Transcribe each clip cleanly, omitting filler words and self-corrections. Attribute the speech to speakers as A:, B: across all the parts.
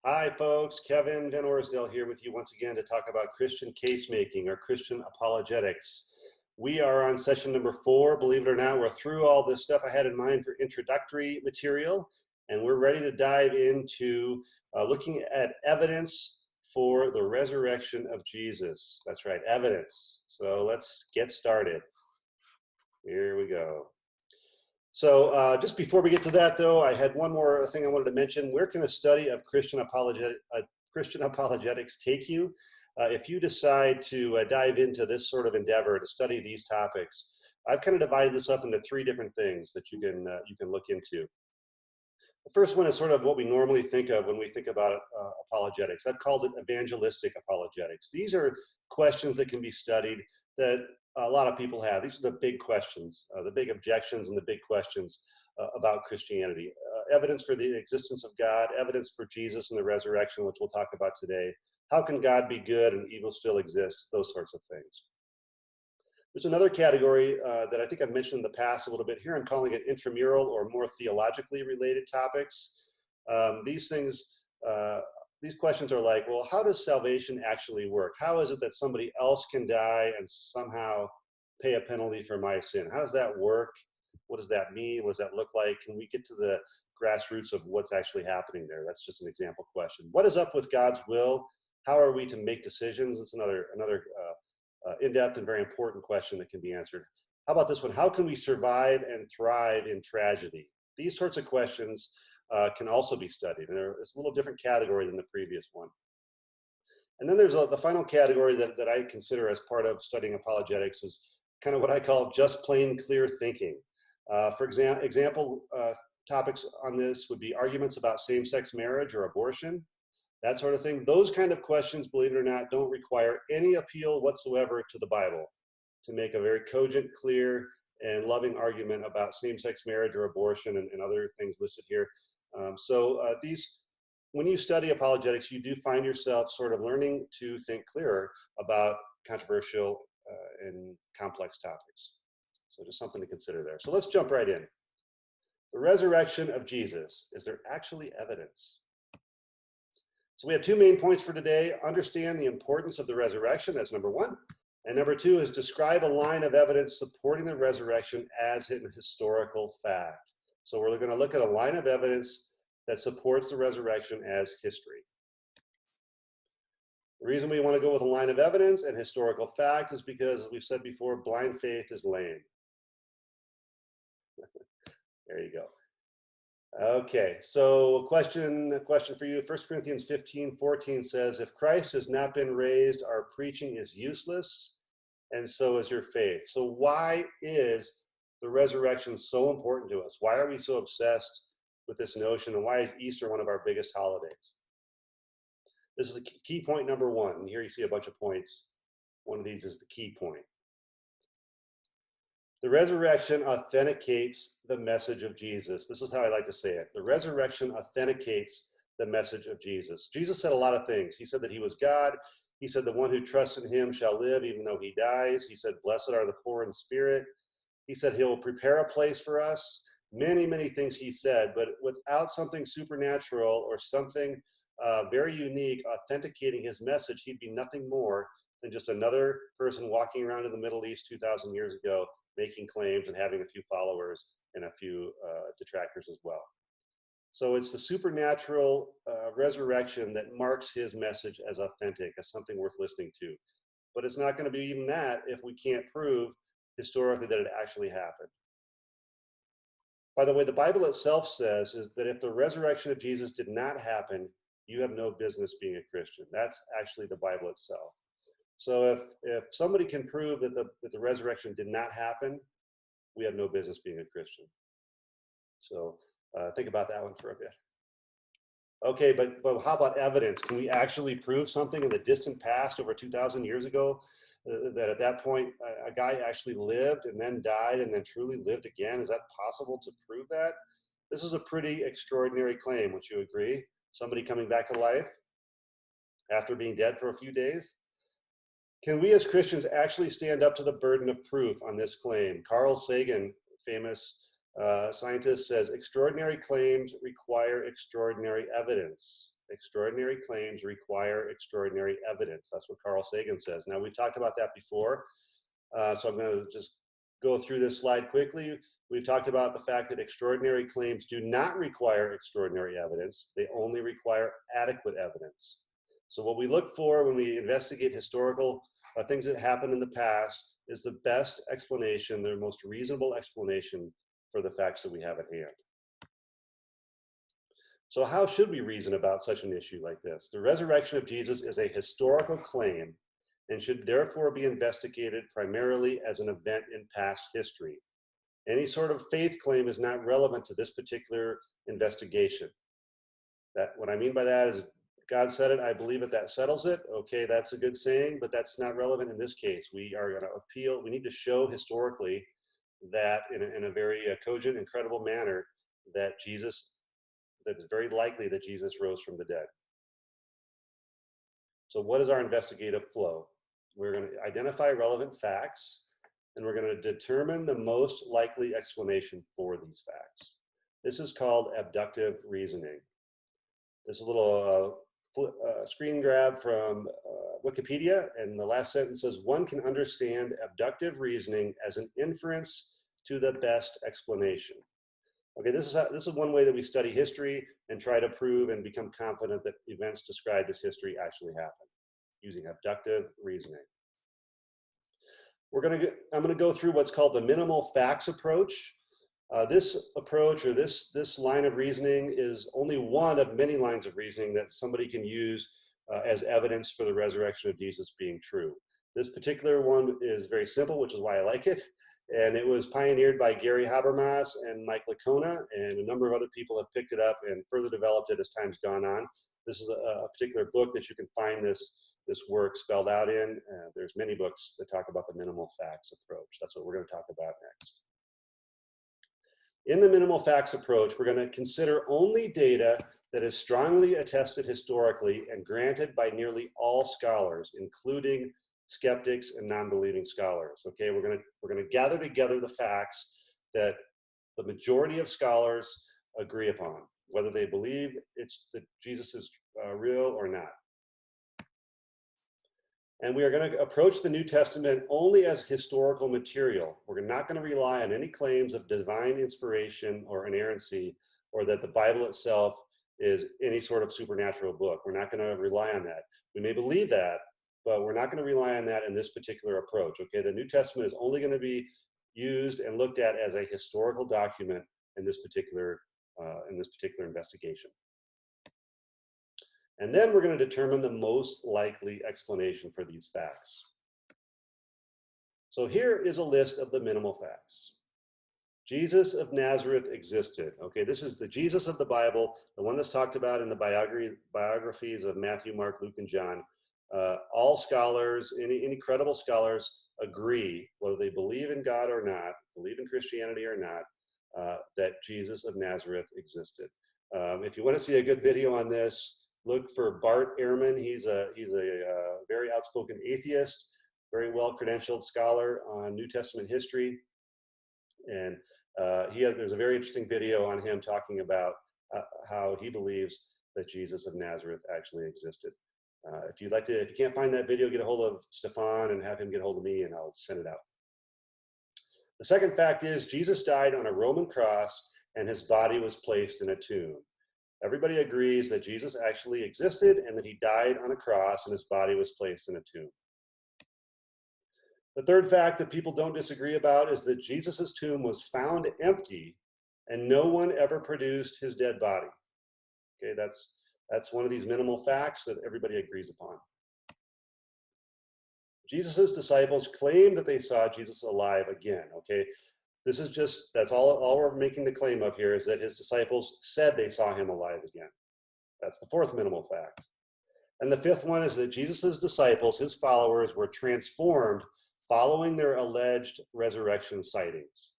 A: Hi, folks. Kevin Van Orsdale here with you once again to talk about Christian case making or Christian apologetics. We are on session number 4. Believe it or not, we're through all this stuff I had in mind for introductory material, and we're ready to dive into looking at evidence for the resurrection of Jesus. That's right, evidence. So let's get started. Here we go. So just before we get to that, though, I had one more thing I wanted to mention. Where can a study of Christian apologetics take you? If you decide to dive into this sort of endeavor to study these topics, I've kind of divided this up into 3 different things that you can look into. The first one is sort of what we normally think of when we think about apologetics. I've called it evangelistic apologetics. These are questions that can be studied that a lot of people have. These are the big questions, the big objections and the big questions about Christianity. Evidence for the existence of God, evidence for Jesus and the resurrection, which we'll talk about today. How can God be good and evil still exist? Those sorts of things. There's another category that I think I've mentioned in the past a little bit. Here I'm calling it intramural or more theologically related topics. These questions are like, well, how does salvation actually work? How is it that somebody else can die and somehow pay a penalty for my sin? How does that work? What does that mean? What does that look like? Can we get to the grassroots of what's actually happening there? That's just an example question. What is up with God's will? How are we to make decisions? It's another in-depth and very important question that can be answered. How about this one? How can we survive and thrive in tragedy? These sorts of questions can also be studied, and it's a little different category than the previous one. And then there's the final category that I consider as part of studying apologetics is kind of what I call just plain clear thinking. For example, topics on this would be arguments about same-sex marriage or abortion, that sort of thing. Those kind of questions, believe it or not, don't require any appeal whatsoever to the Bible to make a very cogent, clear, and loving argument about same-sex marriage or abortion and other things listed here. When you study apologetics, you do find yourself sort of learning to think clearer about controversial and complex topics. So just something to consider there. So let's jump right in. The resurrection of Jesus. Is there actually evidence? So we have 2 main points for today. Understand the importance of the resurrection. That's number 1. And number 2 is describe a line of evidence supporting the resurrection as a historical fact. So we're going to look at a line of evidence that supports the resurrection as history. The reason we want to go with a line of evidence and historical fact is because, as we've said before, blind faith is lame. There you go. Okay, so a question for you. 1 Corinthians 15:14 says, if Christ has not been raised, our preaching is useless, and so is your faith. So why is the resurrection so important to us? Why are we so obsessed with this notion, and why is Easter one of our biggest holidays? This is the key point number 1. And here you see a bunch of points. One of these is the key point. The resurrection authenticates the message of Jesus. This is how I like to say it. The resurrection authenticates the message of Jesus. Jesus said a lot of things. He said that he was God. He said the one who trusts in him shall live even though he dies. He said, blessed are the poor in spirit. He said he'll prepare a place for us. Many, many things he said, but without something supernatural or something very unique authenticating his message, he'd be nothing more than just another person walking around in the Middle East 2,000 years ago, making claims and having a few followers and a few detractors as well. So it's the supernatural resurrection that marks his message as authentic, as something worth listening to. But it's not going to be even that if we can't prove historically that it actually happened. By the way, the Bible itself says is that if the resurrection of Jesus did not happen, you have no business being a Christian. That's actually the Bible itself. So if somebody can prove that the resurrection did not happen, we have no business being a Christian. So think about that one for a bit. Okay, but how about evidence? Can we actually prove something in the distant past over 2,000 years ago that at that point a guy actually lived and then died and then truly lived again? Is that possible to prove that? This is a pretty extraordinary claim, would you agree? Somebody coming back to life after being dead for a few days? Can we as Christians actually stand up to the burden of proof on this claim? Carl Sagan, famous scientist, says extraordinary claims require extraordinary evidence. extraordinary claims require extraordinary evidence. That's what Carl Sagan says. Now, we've talked about that before, so I'm going to just go through this slide quickly. We've talked about the fact that extraordinary claims do not require extraordinary evidence. They only require adequate evidence. So what we look for when we investigate historical things that happened in the past is the best explanation, the most reasonable explanation for the facts that we have at hand. So how should we reason about such an issue like this? The resurrection of Jesus is a historical claim and should therefore be investigated primarily as an event in past history. Any sort of faith claim is not relevant to this particular investigation. What I mean by that is God said it, I believe it, that settles it. Okay, that's a good saying, but that's not relevant in this case. We are going to appeal, we need to show historically that in a very cogent and credible manner that it's very likely that Jesus rose from the dead. So what is our investigative flow? We're going to identify relevant facts, and we're going to determine the most likely explanation for these facts. This is called abductive reasoning. This is a little screen grab from Wikipedia, and the last sentence says, one can understand abductive reasoning as an inference to the best explanation. Okay, this is one way that we study history and try to prove and become confident that events described as history actually happened, using abductive reasoning. I'm going to go through what's called the minimal facts approach. This approach, or this line of reasoning, is only one of many lines of reasoning that somebody can use as evidence for the resurrection of Jesus being true. This particular one is very simple, which is why I like it. And it was pioneered by Gary Habermas and Mike Licona, and a number of other people have picked it up and further developed it as time's gone on. This is a particular book that you can find this work spelled out in. There's many books that talk about the minimal facts approach. That's what we're going to talk about next. In the minimal facts approach, we're going to consider only data that is strongly attested historically and granted by nearly all scholars, including skeptics and non-believing scholars. Okay, we're going to gather together the facts that the majority of scholars agree upon, whether they believe that Jesus is real or not. And we are going to approach the New Testament only as historical material. We're not going to rely on any claims of divine inspiration or inerrancy, or that the Bible itself is any sort of supernatural book. We're not going to rely on that. We may believe that, but we're not going to rely on that in this particular approach. Okay, the New Testament is only going to be used and looked at as a historical document in this particular investigation. And then we're going to determine the most likely explanation for these facts. So here is a list of the minimal facts. Jesus of Nazareth existed. Okay, this is the Jesus of the Bible, the one that's talked about in the biographies of Matthew, Mark, Luke, and John. All scholars, any credible scholars, agree, whether they believe in God or not, believe in Christianity or not, that Jesus of Nazareth existed. If you want to see a good video on this, look for Bart Ehrman. He's a very outspoken atheist, very well-credentialed scholar on New Testament history. And there's a very interesting video on him talking about how he believes that Jesus of Nazareth actually existed. If you can't find that video, get a hold of Stefan and have him get a hold of me, and I'll send it out. The second fact is Jesus died on a Roman cross and his body was placed in a tomb. Everybody agrees that Jesus actually existed and that he died on a cross and his body was placed in a tomb. The third fact that people don't disagree about is that Jesus's tomb was found empty and no one ever produced his dead body. Okay, that's one of these minimal facts that everybody agrees upon. Jesus's disciples claim that they saw Jesus alive again. Okay, that's all we're making the claim of here, is that his disciples said they saw him alive again. That's the fourth minimal fact. And the fifth one is that Jesus's disciples, his followers, were transformed following their alleged resurrection sightings.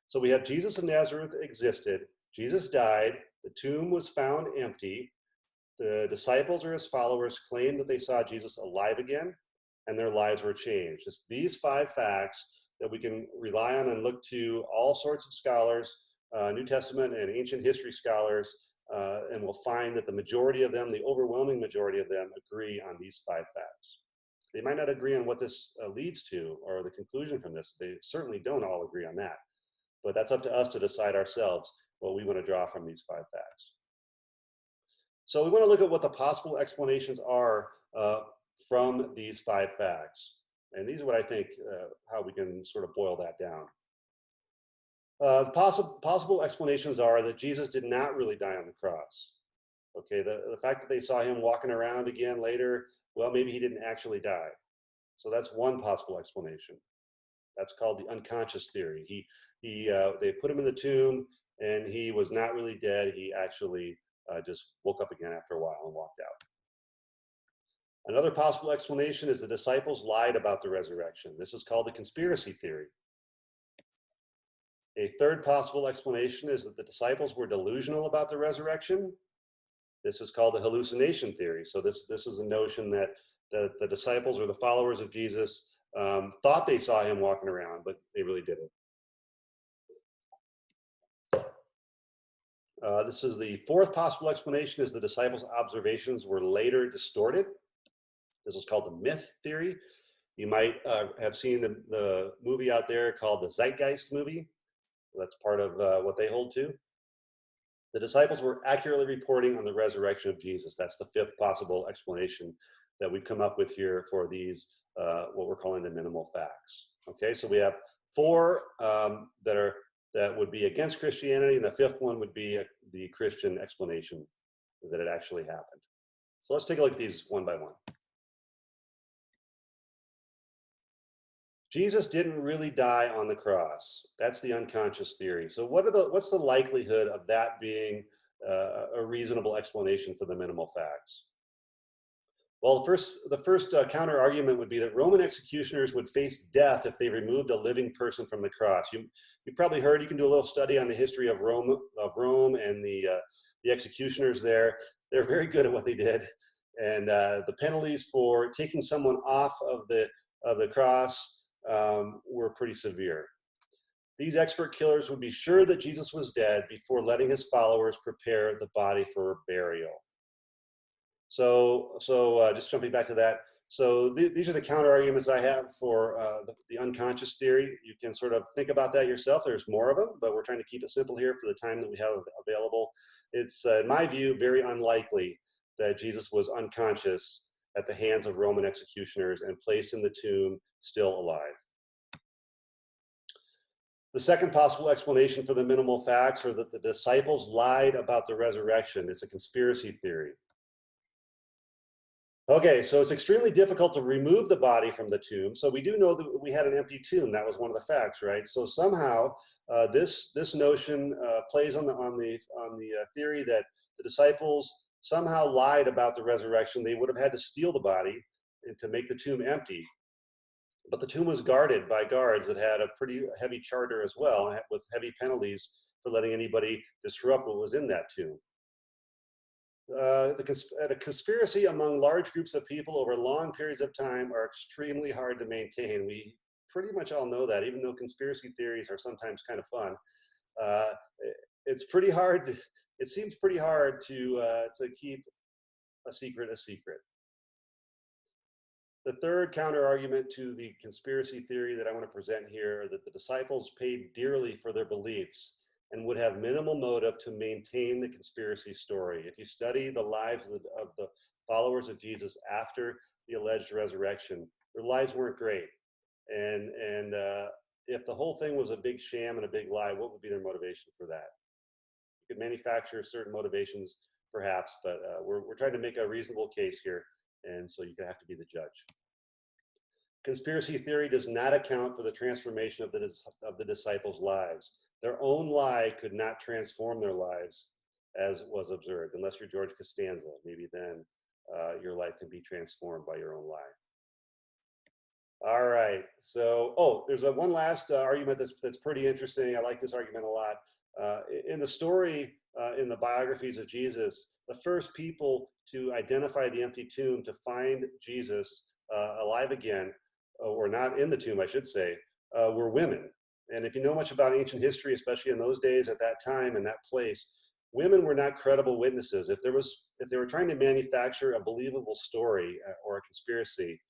A: So we have Jesus of Nazareth existed, Jesus died, the tomb was found empty, the disciples or his followers claimed that they saw Jesus alive again, and their lives were changed. It's these five facts that we can rely on and look to all sorts of scholars, New Testament and ancient history scholars, and we'll find that the majority of them, the overwhelming majority of them, agree on these 5 facts. They might not agree on what this leads to or the conclusion from this. They certainly don't all agree on that. But that's up to us to decide ourselves what we want to draw from these 5 facts. So we want to look at what the possible explanations are from these 5 facts. And these are what I think, how we can sort of boil that down. Possible explanations are that Jesus did not really die on the cross. Okay, the fact that they saw him walking around again later, well, maybe he didn't actually die. So that's one possible explanation. That's called the unconscious theory. They put him in the tomb, and he was not really dead. He actually just woke up again after a while and walked out. Another possible explanation is the disciples lied about the resurrection. This is called the conspiracy theory. A third possible explanation is that the disciples were delusional about the resurrection. This is called the hallucination theory. So this is a notion that the disciples or the followers of Jesus thought they saw him walking around, but they really didn't. This is the fourth possible explanation, is the disciples' observations were later distorted. This is called the myth theory. You might have seen the movie out there called the Zeitgeist movie. That's part of what they hold to. The disciples were accurately reporting on the resurrection of Jesus. That's the fifth possible explanation that we've come up with here for these, what we're calling the minimal facts. Okay, so we have 4 that would be against Christianity, and the fifth one would be the Christian explanation that it actually happened. So let's take a look at these one by one. Jesus didn't really die on the cross. That's the unconscious theory. So what's the likelihood of that being a reasonable explanation for the minimal facts? Well, the first counter argument would be that Roman executioners would face death if they removed a living person from the cross. You probably heard, you can do a little study on the history of Rome and the executioners there. They're very good at what they did. And the penalties for taking someone off of the cross were pretty severe. These expert killers would be sure that Jesus was dead before letting his followers prepare the body for burial. So just jumping back to that. So these are the counter arguments I have for the unconscious theory. You can sort of think about that yourself. There's more of them, but we're trying to keep it simple here for the time that we have available. It's, in my view, very unlikely that Jesus was unconscious at the hands of Roman executioners and placed in the tomb still alive. The second possible explanation for the minimal facts are that the disciples lied about the resurrection. It's a conspiracy theory. Okay, so it's extremely difficult to remove the body from the tomb. So we do know that we had an empty tomb. That was one of the facts, right? So somehow this notion plays on the theory that the disciples somehow lied about the resurrection. They would have had to steal the body to make the tomb empty. But the tomb was guarded by guards that had a pretty heavy charter as well, with heavy penalties for letting anybody disrupt what was in that tomb. A conspiracy among large groups of people over long periods of time are extremely hard to maintain. We pretty much all know that, even though conspiracy theories are sometimes kind of fun. It's pretty hard. It seems pretty hard to keep a secret a secret. The third counter argument to the conspiracy theory that I want to present here are that the disciples paid dearly for their beliefs and would have minimal motive to maintain the conspiracy story. If you study the lives of the followers of Jesus after the alleged resurrection, their lives weren't great. And if the whole thing was a big sham and a big lie, what would be their motivation for that? You could manufacture certain motivations, perhaps, but we're trying to make a reasonable case here, and so you have to be the judge. Conspiracy theory does not account for the transformation of the disciples' lives. Their own lie could not transform their lives as was observed, unless you're George Costanza. Maybe then your life can be transformed by your own lie. All right, so, there's one last argument that's pretty interesting. I like this argument a lot. In the story, in the biographies of Jesus, the first people to identify the empty tomb, to find Jesus alive again, or not in the tomb, I should say, were women. And if you know much about ancient history, especially in those days, at that time, and that place, women were not credible witnesses. If they were trying to manufacture a believable story or a conspiracy,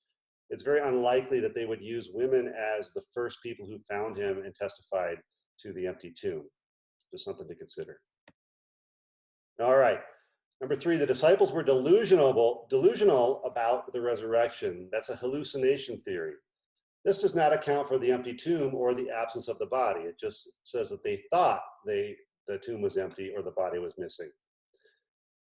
A: it's very unlikely that they would use women as the first people who found him and testified to the empty tomb. Just something to consider. All right. Number 3, the disciples were delusional about the resurrection. That's a hallucination theory. This does not account for the empty tomb or the absence of the body. It just says that they thought the tomb was empty or the body was missing.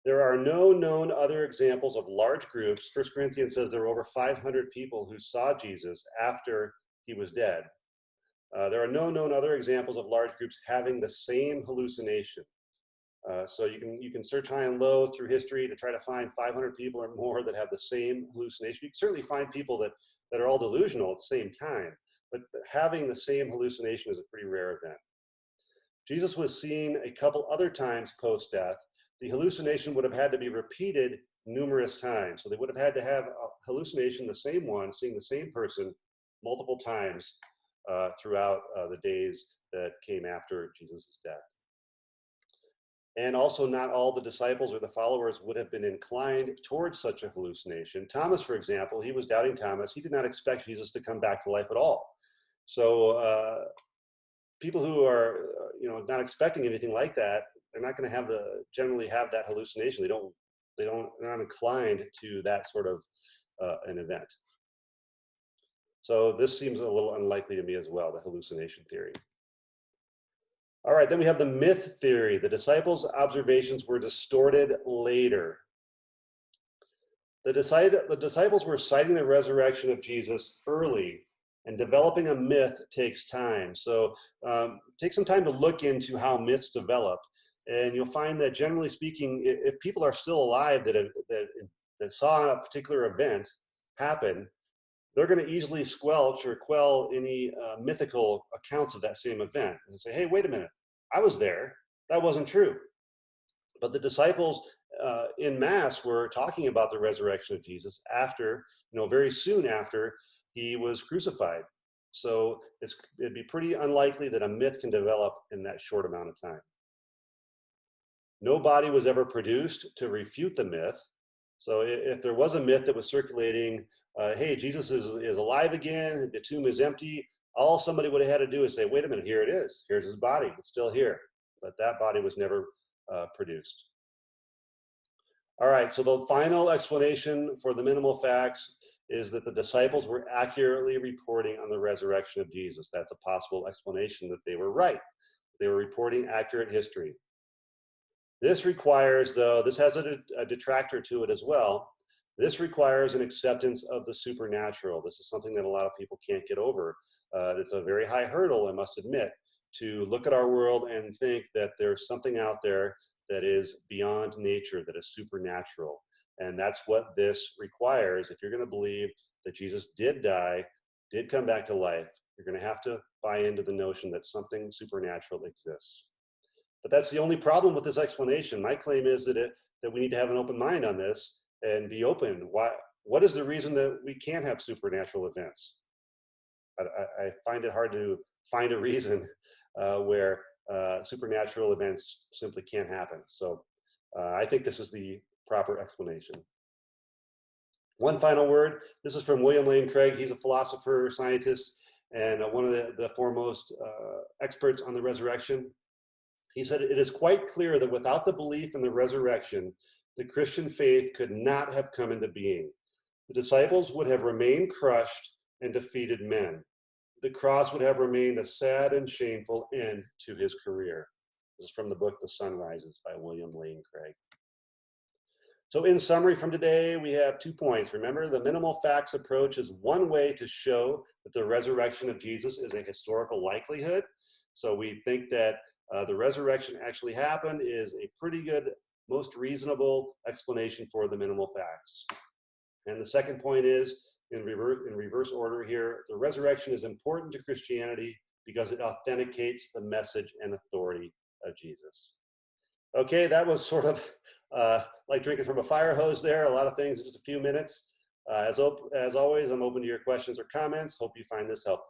A: There are no known other examples of large groups. 1 Corinthians says there were over 500 people who saw Jesus after he was dead. There are no known other examples of large groups having the same hallucination. So you can search high and low through history to try to find 500 people or more that have the same hallucination. You can certainly find people that are all delusional at the same time, but having the same hallucination is a pretty rare event. Jesus was seen a couple other times post-death. The hallucination would have had to be repeated numerous times. So they would have had to have a hallucination, the same one, seeing the same person multiple times throughout the days that came after Jesus' death. And also not all the disciples or the followers would have been inclined towards such a hallucination. Thomas, for example, he was doubting Thomas. He did not expect Jesus to come back to life at all. So people who are not expecting anything like that, they're not going to generally have that hallucination. They're not inclined to that sort of an event. So this seems a little unlikely to me as well, the hallucination theory. All right, then we have the myth theory. The disciples' observations were distorted later. The disciples were citing the resurrection of Jesus early, and developing a myth takes time. So take some time to look into how myths develop, and you'll find that generally speaking, if people are still alive that saw a particular event happen, they're going to easily squelch or quell any mythical accounts of that same event and say, hey, wait a minute, I was there. That wasn't true. But the disciples in mass were talking about the resurrection of Jesus after, very soon after he was crucified. So it'd be pretty unlikely that a myth can develop in that short amount of time. No body was ever produced to refute the myth. So if there was a myth that was circulating, hey, Jesus is alive again, the tomb is empty, all somebody would have had to do is say, wait a minute, here it is. Here's his body. It's still here. But that body was never produced. All right, so the final explanation for the minimal facts is that the disciples were accurately reporting on the resurrection of Jesus. That's a possible explanation that they were right. They were reporting accurate history. This requires, though, this has a detractor to it as well. This requires an acceptance of the supernatural. This is something that a lot of people can't get over. It's a very high hurdle, I must admit, to look at our world and think that there's something out there that is beyond nature, that is supernatural. And that's what this requires. If you're going to believe that Jesus did die, did come back to life, you're going to have to buy into the notion that something supernatural exists. But that's the only problem with this explanation. My claim is that we need to have an open mind on this and be open. What is the reason that we can't have supernatural events? I find it hard to find a reason where supernatural events simply can't happen. So I think this is the proper explanation. One final word. This is from William Lane Craig. He's a philosopher, scientist, and one of the foremost experts on the resurrection. He said, it is quite clear that without the belief in the resurrection, the Christian faith could not have come into being. The disciples would have remained crushed and defeated men. The cross would have remained a sad and shameful end to his career. This is from the book, The Sun Rises by William Lane Craig. So in summary from today, we have 2 points. Remember, the minimal facts approach is one way to show that the resurrection of Jesus is a historical likelihood. So we think that the resurrection actually happened is a pretty good, most reasonable explanation for the minimal facts. And the second point is, in reverse order here, the resurrection is important to Christianity because it authenticates the message and authority of Jesus. Okay, that was sort of like drinking from a fire hose there, a lot of things in just a few minutes. As always, I'm open to your questions or comments. Hope you find this helpful.